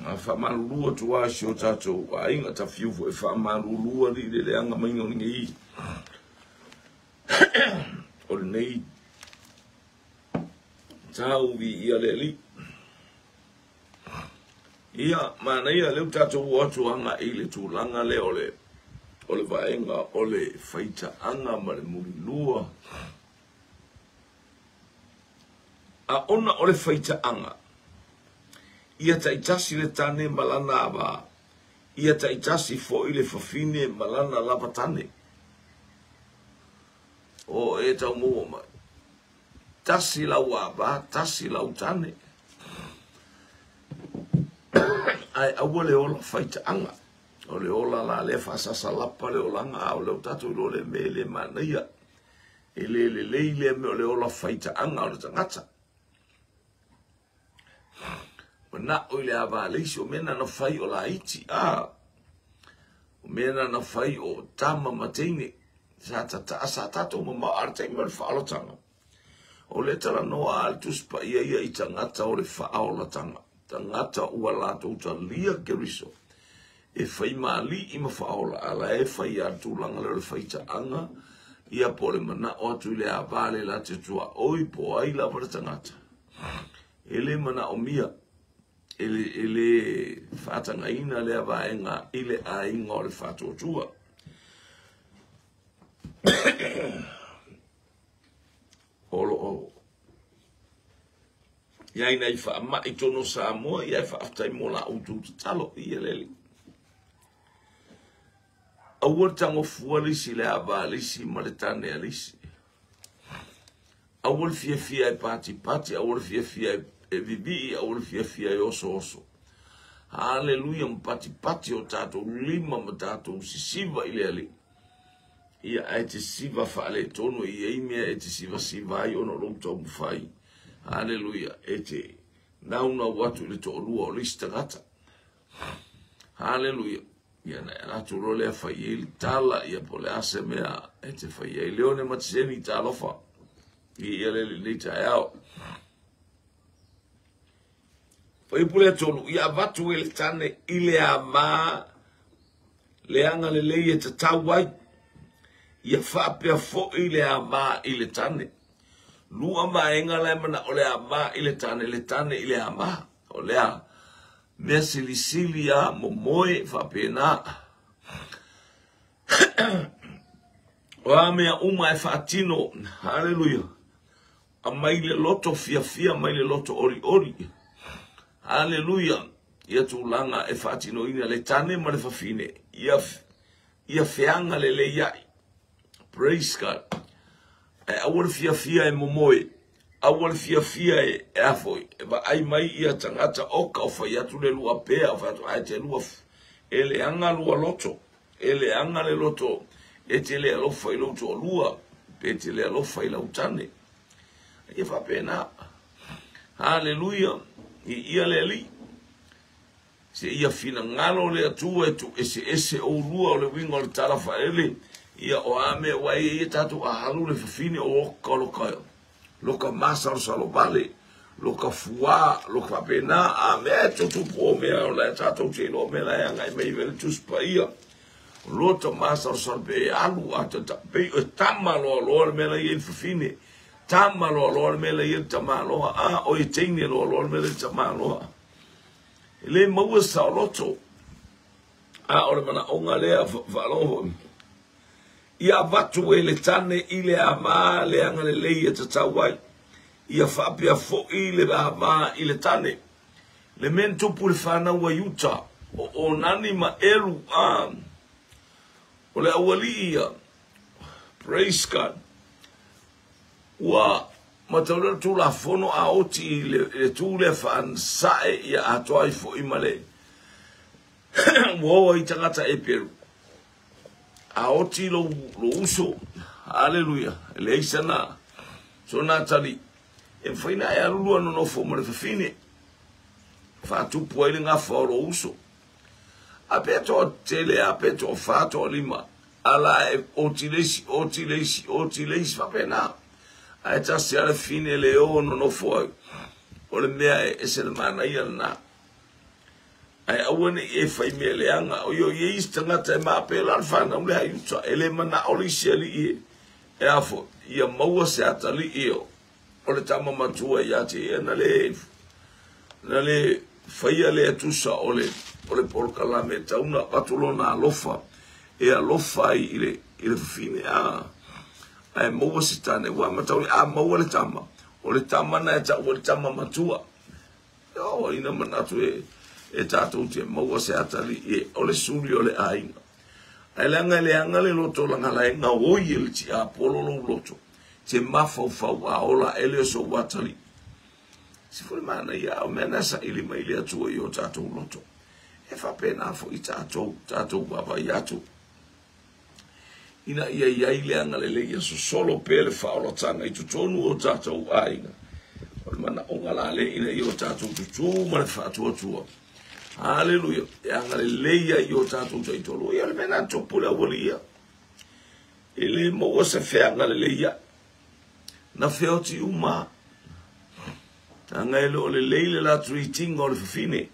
Whamalulua tua si o tātou a inga ta fiufu e whamalulua li le leanga mainga o ngi o le nei tau vi ia le li ia mana ia leu tātou watu anga i le tūlanga le o le vaenga o le whaita anga ma le muri lua a ona o le whaita anga ia taitasi le tane malana ava ia taitasi fo i le fafine malana lava tane o e tau mua mai tasi lau ava tasi lau tane ai aua le ola whaita anga o le ola la le whasasa lapa le olanga o leo tatu lo le me le manaia e le leile me o le ola whaita anga o le tangata na o le ava leisi o mena na whai o la iti o mena na whai o tama mateine sa tato ma arte ma le whaalotanga o le tala noa al tuspa ia i tangata o le whaolatanga tangata ua lato uta lia keriso e whai maali i ma whaola ala e whai atulanga le whaita anga ia po le mana o atu le ava le la te tua oi po ai la para tangata ele mana o mia ele fatanga ina le vaenga ile ainga o le fatotua olo ia ina i fa ma i tono sa mo ia fa aftai mo la utu talo ia leli awor tango fuali si le avalisi ma le tane alisi awor fia e pati awor fia e vivi a ol fia e oso. Hallelujah mpati o tato lima matato sisiva ile ali. Ia aite siva fale tono ia imea ete siva ai ono lomto mfai. Hallelujah ete nauna watu le tolua o lista gata. Hallelujah. Ia na ratu role fa il tala ia pole asemea ete fa ia leone matseni talofa. Ia le lita yao. Foi pule tolu ia vatu ele tane ile ama leanga le leie te tawai ia whapea fo ile ama ile tane lua maenga le mana o le ama ile tane ile ama o lea mea silisili a momoe whapena o mea uma e whaatino hallelujah a maile loto fia maile loto ori Hallelujah. Ia tūlanga e whaatino ina le tane ma le whawhine. Ia whianga le iai. Praise God. E awal fia e momoe. Awal fia e afoi. E wa ai mai ia tangata oka o whai atu le lua pea. O whatu ai te lua. E le anga lua loto. E le anga le loto. E te le alofa i loto o lua. Pe te le alofa i lau tane. Ia whapena. Hallelujah. Ia le li se ia fina ngalo le atua tu ese o lua o le wingo le tarafa ele ia o ame wai ia tatu a halu le fine o kolokaio loka masa o salo vale loka fua loka pena a me tu po me o le tatu te lo me la nga me vele tu spaia lota masa o salo be alu ata be tamalo lo me la ia fine tamalo lo me la ia tamalo a o i tene lo me la tamalo le mo sa loto a o mana onga le valo ia vatu ele tane ile ama le anga le ia tatawai ia fapia fo ile ama ile tane le mento pul fana wa yuta o nani ma eru o le awalia praise God wa mataulela tu la fono a oti le tu le fan sae ia atoai fo imale wo i tangata e peru a oti lo uso hallelujah le isana so natali e faina ya lulu no fo mo le fine fa tu puele nga fo lo uso apeto tele apeto fato lima ala oti lesi va pena a ta se alla fine le ono no foi o le mea e se le mana ia na ai awane e fai me leanga o yo ye istanga te ma pe la fana le ai tsa ele mana oli seli e afo ia maua se atali io o le tama matua ia te na le fai ale tusa o le polkala me tauna patulona alofa e alofa ile fine ai maua se tane wa matauli maua le tama o le tama na ta o le tama matua o ina manatu e tātou te maua se atali e o le suri o le ainga. Ai langa le loto langa laenga oi ele ti a pololo loto. Te mafau a ola ele so watali. Si fule mana ia o mena sa ili mai le atua i o tātou loto. E fa pena fo i tātou baba i atu. Ina ia le anga le ia so solo pele faola tanga i tutonu o tātou ainga. O le mana o ngalale ina i o tātou tutu ma le whaatua. Hallelujah. E anga le leia i o tātou taitolo. Ia le mena topule awalia. E le maua se fea anga le leia. Na feo ti uma. Tanga ele o le leile la tuitinga o le fifine.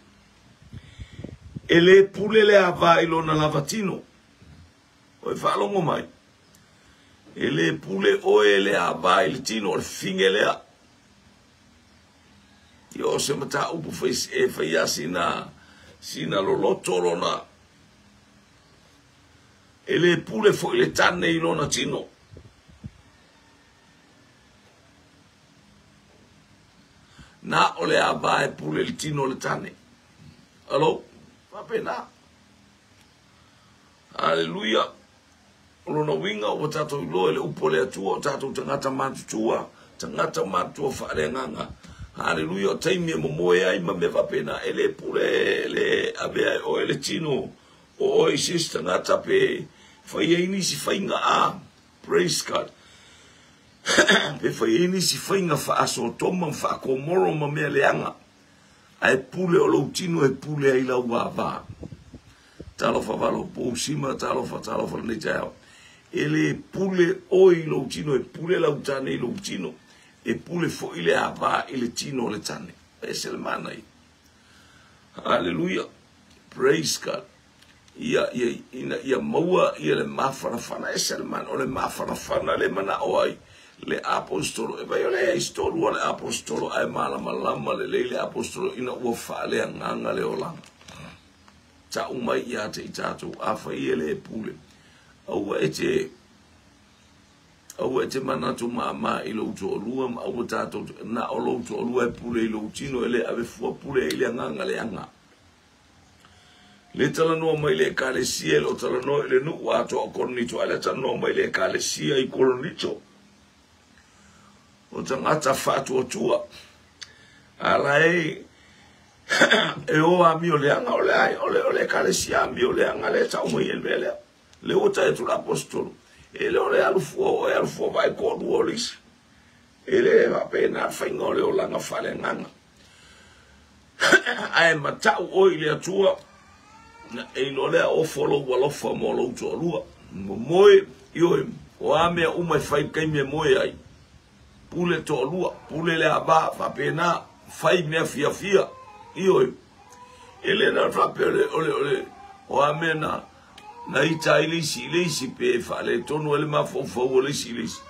E le pule le ava ilo na lavatino. O e whalongo mai. E le pule o e le ava ili tino o le finge lea. I o se mata upu fai sina loloto lona. E le pule fo le tane i lona tino. Na o le ava e pule le tino le tane. Alo? Wapena. Hallelujah. Lona winga o tatou loe le upo le atua o tatou tangata matutua. Tangata matua whaarenganga. Hallelujah, taimi mo moe ai ma me va pena ele pure le ave o ele tino o sister ngata pe fai ini si fainga praise God. Pe fai ini si fainga fa aso toma fa ko moro ma me leanga. Ai pule o lo tino e pule ai la wa. Talo fa valo po sima talo fa ne jao. Ele pule o lo tino e pule la utane lo tino. E pule fo ile ava ile tino le tane. E se le mana i. Hallelujah. Praise God. Ia maua ia le mafarafana. E se le mana o le mafarafana le mana o ai. Le apostolo. E vai o le istolu o le apostolo. Ai malama le apostolo ina ua whaale nganga le olanga. Ta umai ia te i tātou. Awha ia le pule. Aua e te manatu maa i lo uto olua, au tātou na o lo uto olua e pule i lo utino ele ave fua pule i le anganga le anga. Le talanoa mai le kalesia lo talanoa le nu ato o koronito, le talanoa mai le kalesia i koronito. O tangata fatu o tua. Ala e o ami o le anga o le kalesia ami o le anga le tau mai el vele. Le ota e tu l'apostolo. Ele ore alufo vai ko duolis. Ele va pena fainga ole o langa fale nganga. Ai matau o ile atua na e no le o follow walo fa mo lo to lua. Moi yo o ame uma fai kai me moi ai. Pule to lua, pule le aba va pena fai me fia. Yo ele na fa pele ole o ame na ita ilisi pe fa le tonu ele ma fo le silisi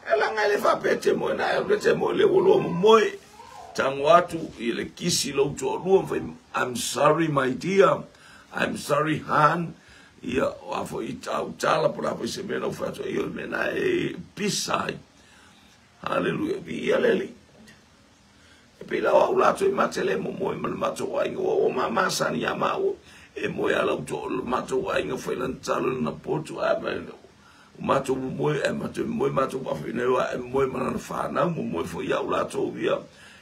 ela ngale fa pete mo na pete mo le wolo mo tangwatu ile kisi lo to lu I'm sorry my dear, I'm sorry Han ia afo ita utala por apo se me no fa to io me na pisai. Hallelujah vi aleli e pe la o la to matele mo ma to ai o mama sani amao e mo ala to mato ai nga foi lantalo na porto mato mo mato ba fine e mo mana fa na mo foi ya la to via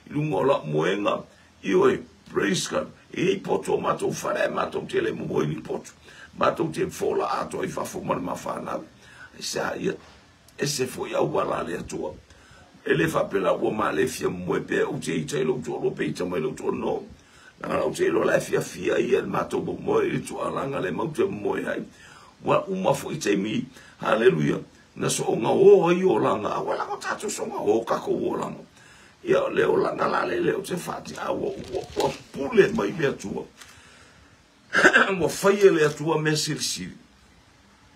lungo la moenga io praise God e poto mato fa mato tele mo ni poto mato te fola ato e fa fo ma fa na sa ia e se foi ya wala le to ele fa pela o ma le fia mo pe o te lo to lo pe te mo lo to no. Na o te lo la fia i el mato bo mo i tu alanga le mo te mo ai wa uma fo i te mi hallelujah na so nga o i o langa wala ko tatu so nga o ka ko o langa ia le o langa la le o te fati a o pule mai be tu mo fai le atua me siri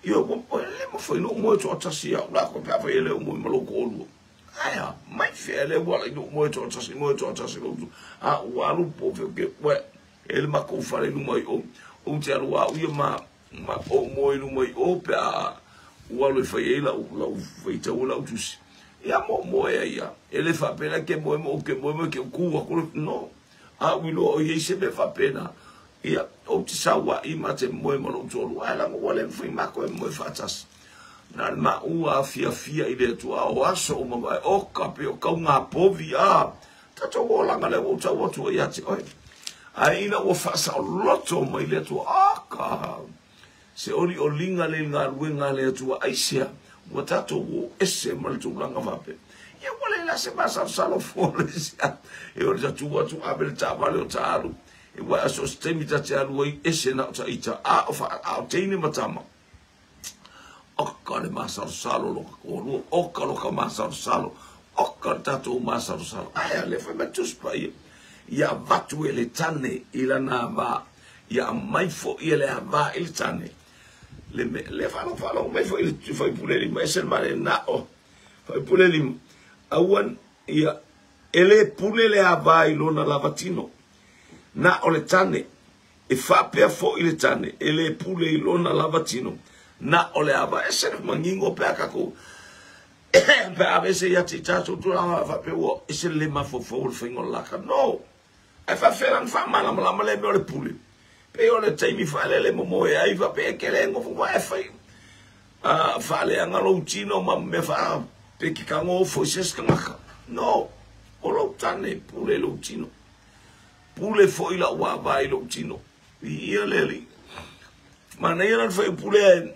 yo mo le mo fai no mo to tasi ya la ko pa fai le mo lo ko lu aya mai fe le wala no mo to tasi lo a walu po ke we ele ma ko fare no mai o te alua u ma o mo no mai o pa walu fai la fai ta wala tusi ya mo ya ele fa pena ke mo ke ku ko no a wilo o ye se be fa pena ia o te sawa I mate moe malo tolu ala mo wale mfui mako e moe fatas na ma ua fia I le tua o aso o mawai o kape o kau ngā povi a tato o langa le o tau atu o iati oi a ina o fasa o loto mai le tua a ka se ori o linga le ngā ruenga le tua aisia o tato o ese mal tu langa vape ia wale la se masa salo fole sia e ori tatu atu abel tabale o taru e wa aso stemi tati aluai ese na ta ita a teine matama o ka le masar salo lo ko o ka lo ka masar salo o ka tato masar salo ai le fa metus pa ia vatu ele tane ila na va ia mai fo ele va ele tane le falo mai fo ele foi puleli mai sen mare na o foi puleli awan ia ele pulele ava ilona lavatino na ole tane e fa pe fo ile tane ele pule ilona lavatino na ole ava ese mangingo pe akako pe avese ya titato tu la fa pe wo ese le ma fo fingo la ka no e fa feran fa mala mala le ole pule pe ole taimi fa le mo e ai va pe kele ngo fo wa fa fa le ngalo chino ma me fa pe ki kango fo ses kanga no olo tane pule lo chino pule fo ila wa vai lo chino ia leli mana ia fa pule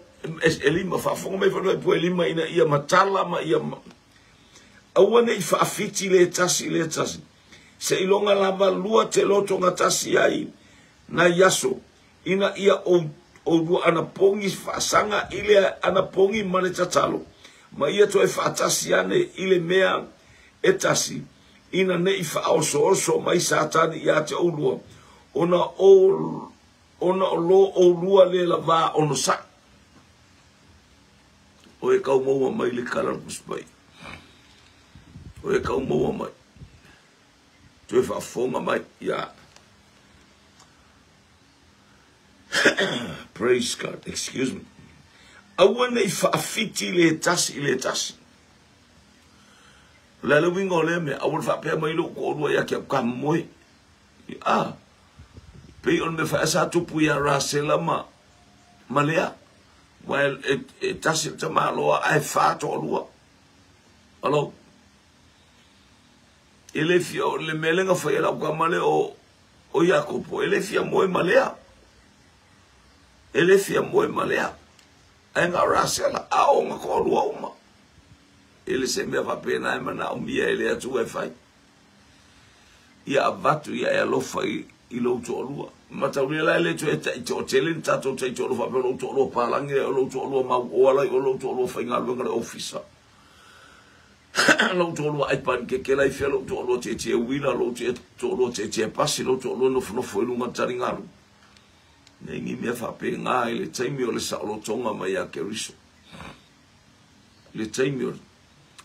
elima fa fo me fa pule elima ina ia matala ma ia awane fa afiti le tasi se ilonga lava lua te loto ngatasi ai na yaso ina ia o du ana pongi fa sanga ile ana pongi mane tatalo ma ia to fa tasi ane ile mea etasi ina nei fa oso mai satani ia te olua ona lo olua le lava ono sa o e kau mau mai le kala kuspai o e kau mau mai tu fa fonga mai ia praise God, excuse me awane fa afiti le tasi la le wingo le me awul fa pe mai lo ko ya ke ka moi pe on me fa sa tu pu ya rasela malea well it tasi te malo ai fa to lo alo ele fio le melenga fa ya kwa male o Jacopo ele fia moi malea ainga rasela au nga ko lo uma ele se me va pena mana umbia ele atu e fai ia vatu ia lo fai I lo tolua mata ulela ele tu e to telen tato te to lo fa lo to lo palangi lo to lo ma ola lo to lo fai ngalo ngale officer lo to lo ai pan ke la i felo to lo te wina lo to lo te pasi lo to lo no foi lunga taringalo nengi me fa pe nga ele taimi o le sa lo tonga mai a ke riso le taimi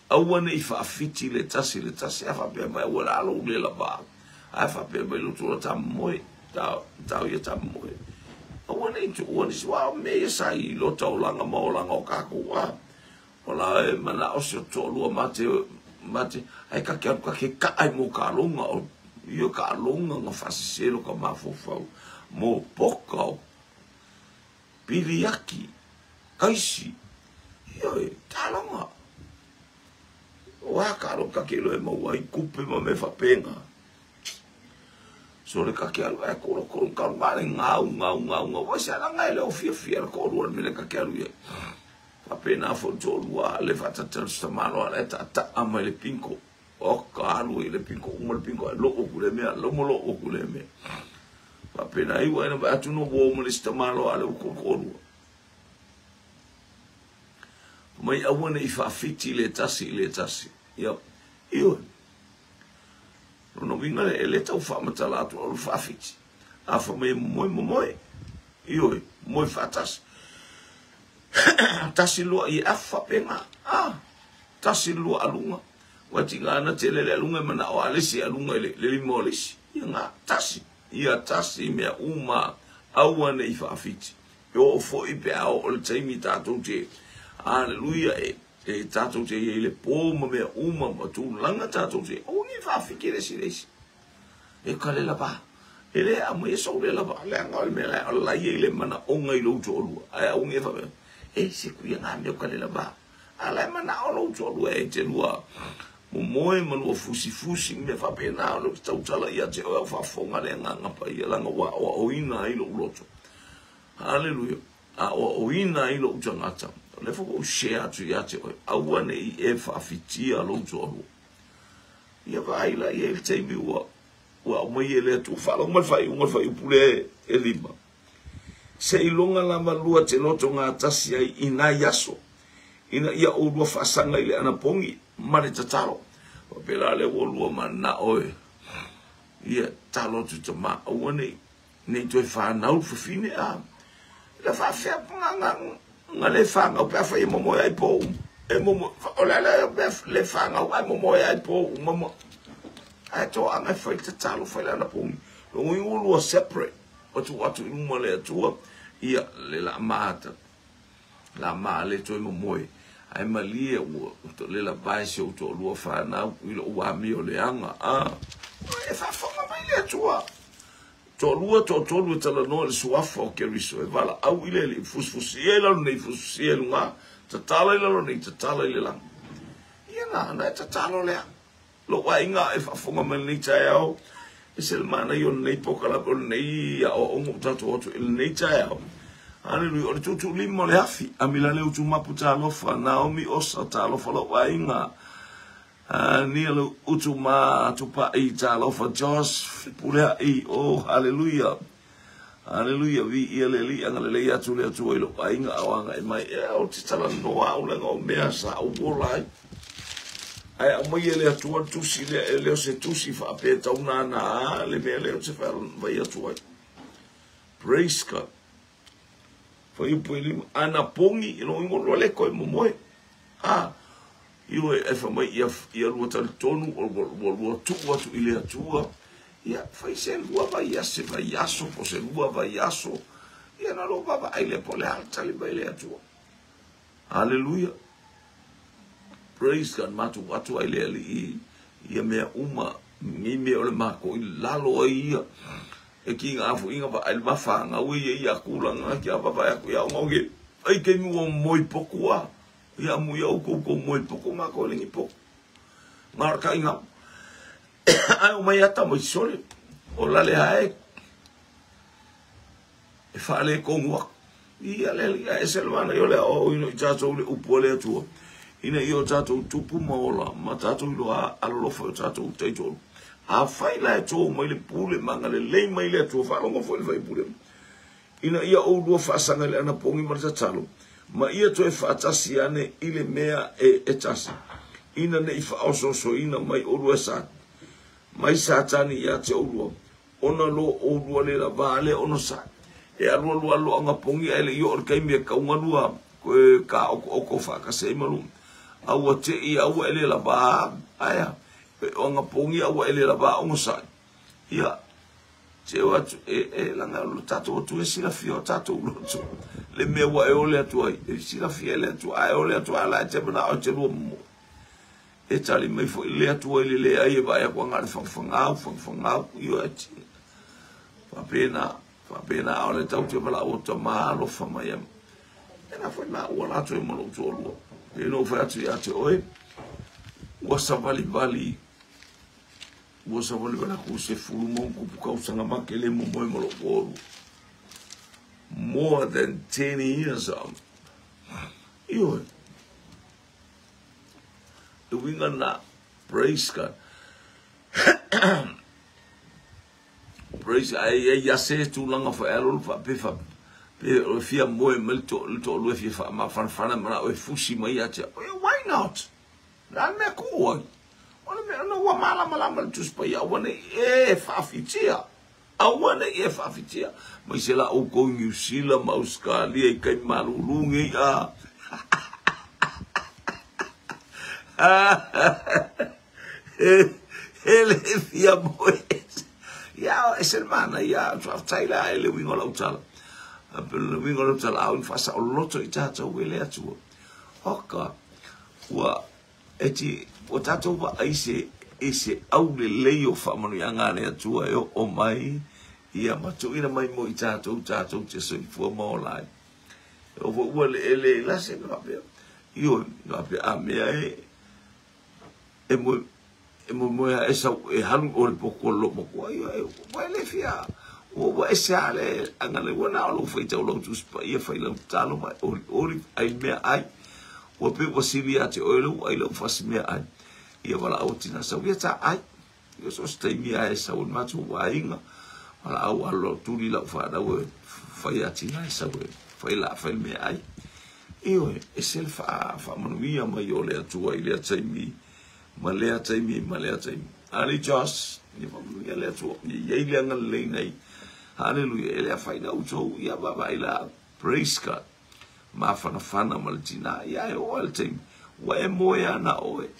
awane I fa afiti le tasi a fa pe mai wala lo le lava a fa pe mai lo to ta moi ta ia ta moi awane tu woni swa me sa I lo to langa mo langa o ka ko wa wala e mana o se to lo mate ai ka ai mo ka longa o io ka longa nga fa se lo ka ma fo mo poka piliaki kaisi io talonga wa karo ka kilo e mo ai kupe mo me fa penga so le ka kelo e ko ka male ngau wa sa nga le o fia ko ro me le ka kelo ye fa pena fo to lua le fa ta sta malo le ta ama le pinko o ka lu le pinko mo le pinko lo o ku le me lo mo lo o ku le me fa pena I wa na ba tu no bo mo le sta malo ale ko mai awane I fa fiti le tasi io no vinga le tau fa matala tu o fa fiti a fa me moi Ioi, moi fatas. Tasi lua I afa penga. Tasi lua alunga. Wati ngana te lele alunga mana o alesi alunga le limo alesi. Ia ngā tasi. Ia tasi mea uma aua nei whaafiti. O fo I pe ao o le taimi tātou te. Aleluia e tātou te I le pōma mea uma ma tū langa tātou te. O ni whaafiki resi resi. E ka le lapa. Ele a mo eso le lapa. Le anga o le mea o lai e le mana o ngai louto olua. Ai au nge whaafiki. E se kuia ngā mea o ka le lapa. A lai mana o louto olua e te lua. Mo moe manua fusi me whapena o lo tautala ia te o whafonga le ngapa ia langa wa o ina ilo uloto. Hallelujah. A o ina ilo utangata. Le fo share atu ia te o aua nei e whaafitia lo utohu. Ia vaila ia il teimi ua o mai ele tu whala unga whai upule e lima. Se ilonga lama lua te loto ngā tasi ai ina yaso. Ina ia o lua whasanga ile anapongi. Mare tatalo. Pela le wolua mana oe. Ia talo tu te maa. Aua nei toi whanau fufine a. Le whawhea nga le whangau. Pea whai momoe ai pou. E momoe. Ole le whangau ai momoe ai pou. Momoe. Ai to anga whai tatalo whai lana pungi. Longi ulua separate. Watu iluma le atua. Ia le la maata. La maa le toi momoe. Ai malia ua to le la baise o to lua whanau I lo ua mi o le anga. E whawhanga mai le atua. To lua tala noa le suafa o keriso. E wala au ile le fusfusi e lalo nei fusfusi e lunga. Tatala I lalo nei tatala I le lang. Ia ngā e tatalo lea. Lo wa inga e whawhanga mai nei tae au. E se le mana I o nei pokala o nei a o ongo tato otu I nei tae au. Hallelujah. O le tutu lima le hafi. Amila le utu mapu tālofa. Naomi osa tālofa lo wainga. Nia le utu ma tupa I tālofa. Josh pulea I. Oh, hallelujah. Hallelujah. Vi ia le li anga le le atu le atu ilo wainga awanga. E mai e au titala noa au lenga o mea sa au bolai. Ai au mai e le atu tusi le leo se tusi fa pe tauna na le mea leo se fa vai atu ai. Praise God. Foi o poema ana pongi no ingolo le ko momoe io e fa mai ia lua tal tonu o tu watu ile atua ia fai se lua vai se vai aso po se lua vai aso ia na lo baba ile pole alta le vai le atua. Hallelujah. Praise God. Matu watu ile ali ia mea uma ni me o le mako I lalo ia e ki ngā fu inga pa ai mawhanga ui e ia kūranga ki a papa aku ia ngonge ai kei mua moi poku a ia mui au kou moi poku ngā kōlingi poku ngā raka inga ai o mai ata moi sole o lale hae e whaale kongua ia lele ia e selwana I o lea o ino I tātou le upu le atua ina I o tātou tupu maola ma tātou ilo a alolofa o tātou teitolu a fai la to mai le pule manga le mai le to fa longo foi vai pule ina ia o do fa sanga le ana pongi ma talo ma ia to e fa tasi ane ile mea e tasi ina ne fa so ina mai o do sa mai sa tani ia te o do ona lo o do le la vale ono sa e a lo anga pongi ele io or kai me ka unga lua ka o ko fa ka se malu au te ia au ele la ba aya o nga pongi awa ele la ba o sa ia te watu langa lo tato tu e sila fio tato lo le me wa e ole atu ai e sila fie le atu ai ole atu ala te bana o te lo mo e tali mai fo le atu ai le ai ba ya kwa ngale fanga io ati fa pena ole tau te bala o to ma lo fa mai e na foi na o la to mo lo to lo e no fa atu ya te oi wasa vali Wosa wale wana kuse fulu mo kupu kausanga makele mo moe mo lo more than 10 years Iwe. The winga na praise God. Praise ai ya se tu langa fa elo fa pe fia moe melto lo fia ma fan ma o fushi mai ate. Why not? Na me ko. Ona me no wa mala tu spa ya wona fa fitia. awana e whawhitia. Mai se la o ko New Zealand, ma Australia, i kai marulungi a. Ele fia moes. Ya, es hermana, ya, taila ele wingo la utala. Pero wingo la utala, au fasa o loto i tata wele atua. Oka, wa, eti, o tata wa aise, ese au le leo whamanu yanga le atua eo o mai, ia matu ina mai mo i tata te soi fua maolai. O ua le ele lase ngapea. Io, ngapea a mea e mo e sa e halu o le poko lo mo ko io wa le fia o wa esa le anga le wana lo feita lo tu spa ia fai lo talo mai o ai me ai o pe wasilia te o lo ai lo fas me ai ia wala o tina sa ia ta ai io so stai mi ai sa o matu wa inga wala au lo tu li la fa da o fai atina sa o fai la fai me ai io e sel fa manuia mai o le atu ai le taimi malea taimi. Ali Josh, ni mamuia le atu, ni yeile anga le nei. Hallelujah, ele a faina uto, ia baba ila, praise God. Ma fana maltina, ia e o al taimi. Wa e moe ana oe,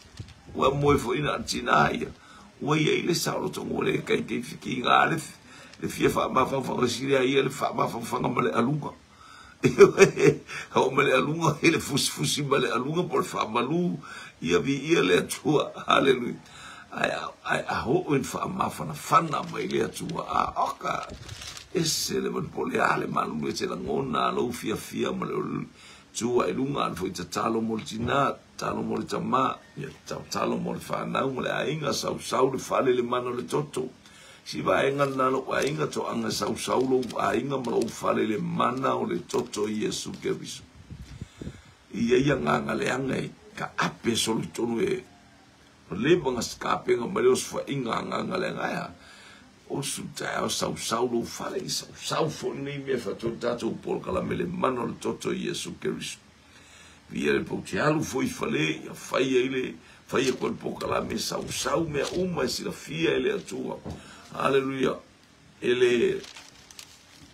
wa moe fo ina tina ia. Wa yeile saulo tongo le kai fiki inga le fia fa ma fa siria ia le fa ma fa male alunga. Kau male alunga, ele fusi male alunga por fa malu. Ia vi ia le atua, hallelujah. Ai ho in fa fana mai le atua a oka. Ese le man pole ale malu te la ngona lo fia ma le tua ilunga al foi talo moltina, talo moltama, ia talo mol fa na le ainga sau le fale le mano le toto. Si va enga na lo ainga to anga sau lo ainga mo fale le mana o le toto Yesu ke bisu. Ia nganga le angai ka ape solitonu e le banga skape nga maleos fa inga nga le ngaya o suta o sau lo fale sau fo ni me fa tato por kala mele mano le toto Yesu Kristo via le potialu foi fale ya fai ele fai ko por kala me sau me uma si la fia ele atua haleluya ele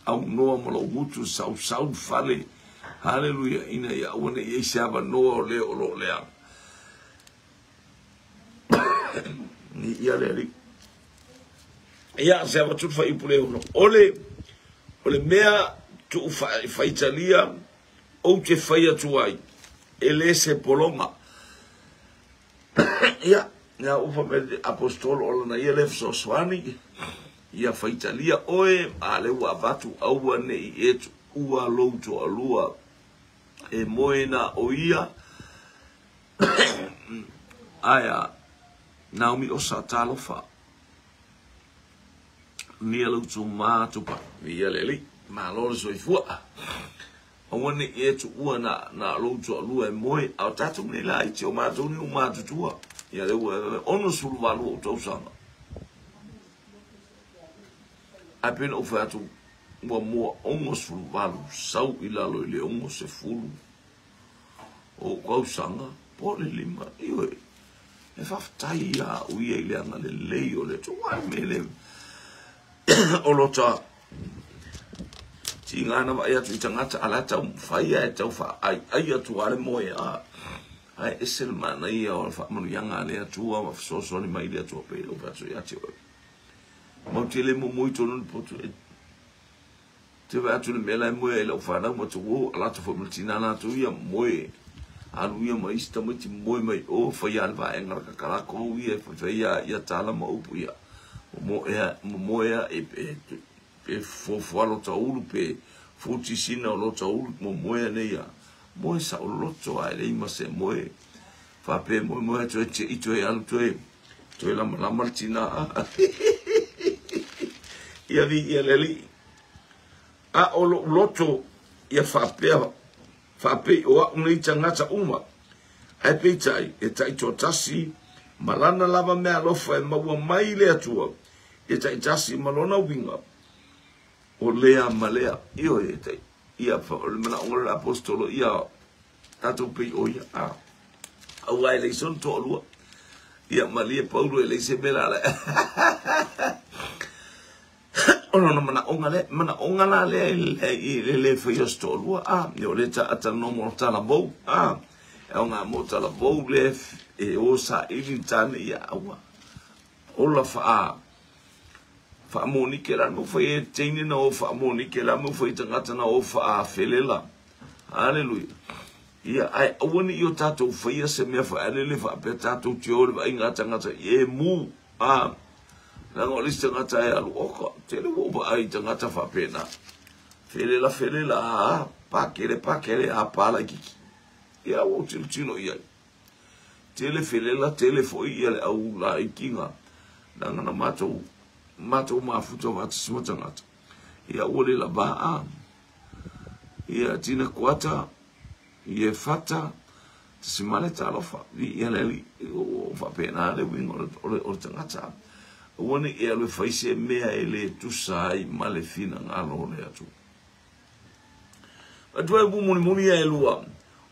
au no mo lo mutu sau fale hallelujah ina ya wana ye shaba no le o lo le ni ya le ya se va tu fa ipule uno ole mea tu fa Italia o te fa tu ai ele se poloma ya o fa me apostolo o na ele so swani ya fa Italia oe ale wa batu au wane etu ua louto alua e moena o ia aya Naomi o sa talofa ni louto matupa ni leli ma lo so ifua o wane etu ua na louto alua e moe au tatu ni la iti o matu ni o matu tua ia le ono sulu valu o tau sanga apena o fatu wa mo ongo sulu valu sau ilalo ile ongo se fulu o kau sanga pole lima iwe e faftai ya uia ile anga le leo le tua mele o lota tingana wa atu itangata alata faya e tau fa ai atu ale moe a ai esel mana ia o fa manu yanga le atua ma so ni mai le atua pe o fatu ya te mo tele mo muito no poto te va tu le mela moe le fa na mo tu ala to fo multina na tu ia moe alu ia mai sta mo ti moe mai o fa ya va enga ka kala ko ia fa ya tala mo upu ia mo ya e fo lo ta ulu pe fo ti sina lo ta ulu mo moe ne ya mo sa o lo to ai ma se moe fa pe mo to e alu to e la martina ia vi ia leli a o loto ia fa pe o unei tangata uma ai pe tai e tai to tasi malana lava me alofa e maua mai le atua e tai tasi malona winga o lea malea io e tai ia fa o mana o apostolo ia tato pe o ia a au ai le son to lua ia malia paulo e le se mela Ona mana onga la le fia stolua yo le ta no mo tala bo onga mo tala bo le e o sa ilintane ya awa ola fa monikela no foi tene no fa monikela mo foi tangata na o fa felela hallelujah ia ai woni yo tato foi se me fa le fa pe tato tio ba ingata ngata e mu na ngoliste ngata ya luoko tele wo ba ai tangata fa pena felela pakele apala kiki ia wo tino ia tele felela tele foi ia au la ikinga nanga na mato mafuto watu simotangata ia wole la ba ia tina kwata ia fata simale talofa ia leli o fa pena le wingo o tangata woni ia le faise mea ele tu sai male fina ngalo le atu atwa bu moni ia elua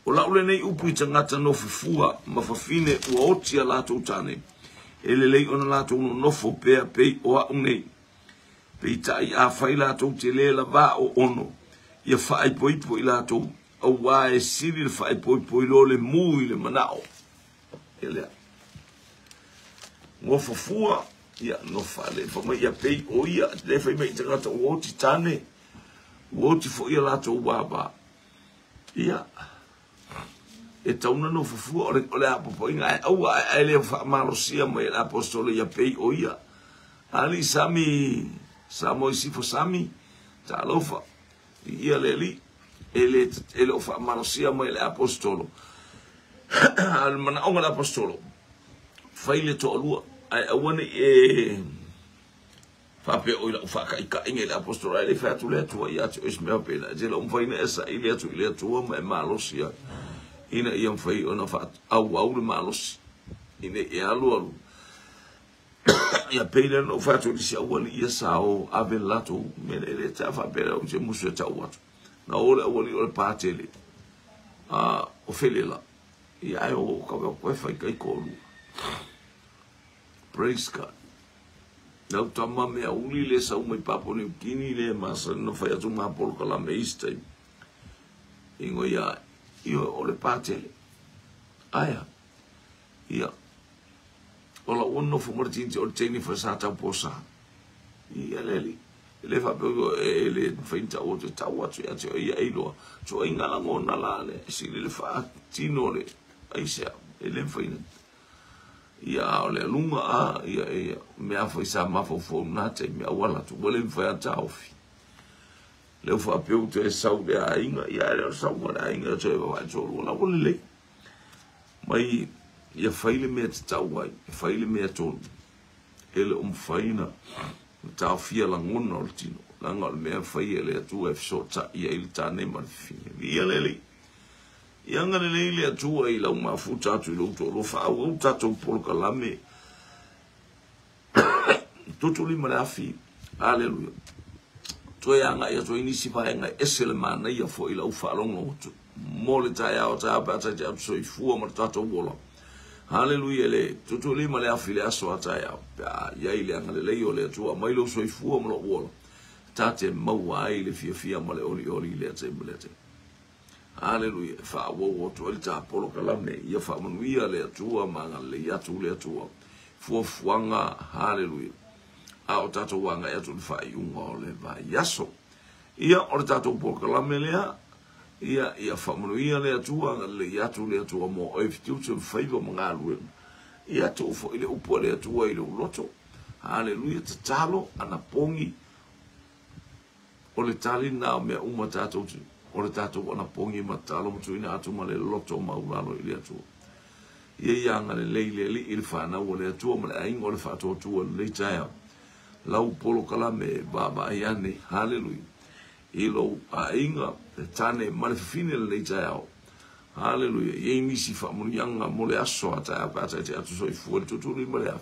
o la ule nei upu tangata no fufua mafafine o otia la tu tane ele lei ona la tu no fo pe o unei pe tai a faila tu tele la va o ono ia fai poi la tu o wa e sivil fai poi lo le mui le manao ele mo fufua ia no fale fo mai ia pe o ia le fai mai tangata o titane o ti fo ia la tu baba ia e tauna no fufu ole apo inga au ele fa marosia mai apostolo ia pei o ia ali samo si fo sami ta lofa ia leli ele fa marosia mai apostolo al mana onga apostolo faile to lua ai woni fa pe o la fa ka inga apostolo ele fa tu le tu ia tu ismea pena je lo faina esa ile tu mai marosia ina iam fai ona fa au le malos ina e alu ia peina no fa tu si au ia sao ave lato menele ta fa pera o se musu ta wat na ora o patele o felela ia o ka fa kai ko praise God na tama me uli le sa mai papo ni kini le mas no fa tu ma por kala meiste ingo ia io o le patele aia ia ola uno fu mortinti o teni fa sata posa ia leli le fa pego ele finta o te tawa tu ia ilo so ingala ngona la le si le fa tino le aisa ele fina ia ole lunga ia me afa isa ma fo na te me wala tu wole fa ta ofi le fa peu te saude a inga ia le saude a inga te va jo la wole mai ia faile me te tawai faile me to ele faina ta fia la ngona o tino la ngol me faile tu e sota ia il tane ma fi ia le ia ngale le tu ai la ma futa tu lo to lo fa o ta to por kalame tutu li ma fi haleluya to ya nga ya to inisi fa nga esele mana ia fo ila u fa longo mo le ta ya o ta pa ta ja so i fu mo ta to wolo haleluya le tutu li ma le afi le aso ta ya ile nga le yo le tu ma ilo so i fu mo lo wolo ta te mo wa ile fia mo le oli le te mo le te haleluya fa wo to le ta polo kala me ia fa mo ia le tu ma le ya tu le tu fu fuanga haleluya a o tato wanga e tu fa iunga le va yaso ia o tato por la melea ia fa mo ia le tu le ya tu mo e fitu tu fa ivo mga lu ia tu fo ile upo le tu ile loto haleluya talo ana pongi o le tali na me uma tato o le tato ana pongi ma talo tu ina atu ma le loto ma ulalo ile tu ia nga le le il fa na o le tu ma le ingo le fa tu le taya lau polo kala me baba iane haleluya ilo a inga tane malefine le tao haleluya ye misi fa mo yanga mo le aso ata te atu so fu tu ri mo le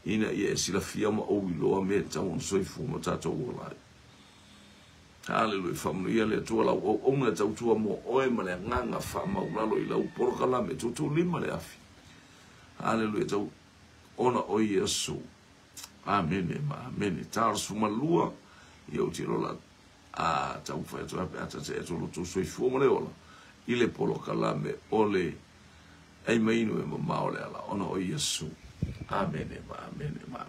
ina ye sila fia mo o ilo me ta on so fu mo ta to wala haleluya fa mo ye le tu la o na ta tu mo o e mo le nganga fa ma ula lo ilo polo kala me tu ri mo le afi haleluya ona o yesu amen amen tars fumalua Ia utirola a tau fai atu ape ata te etolo tu sui fuomole ola. Ile polo kalame ole ai mainu e mamao le ala. Ona o Yesu. Amen. Amen.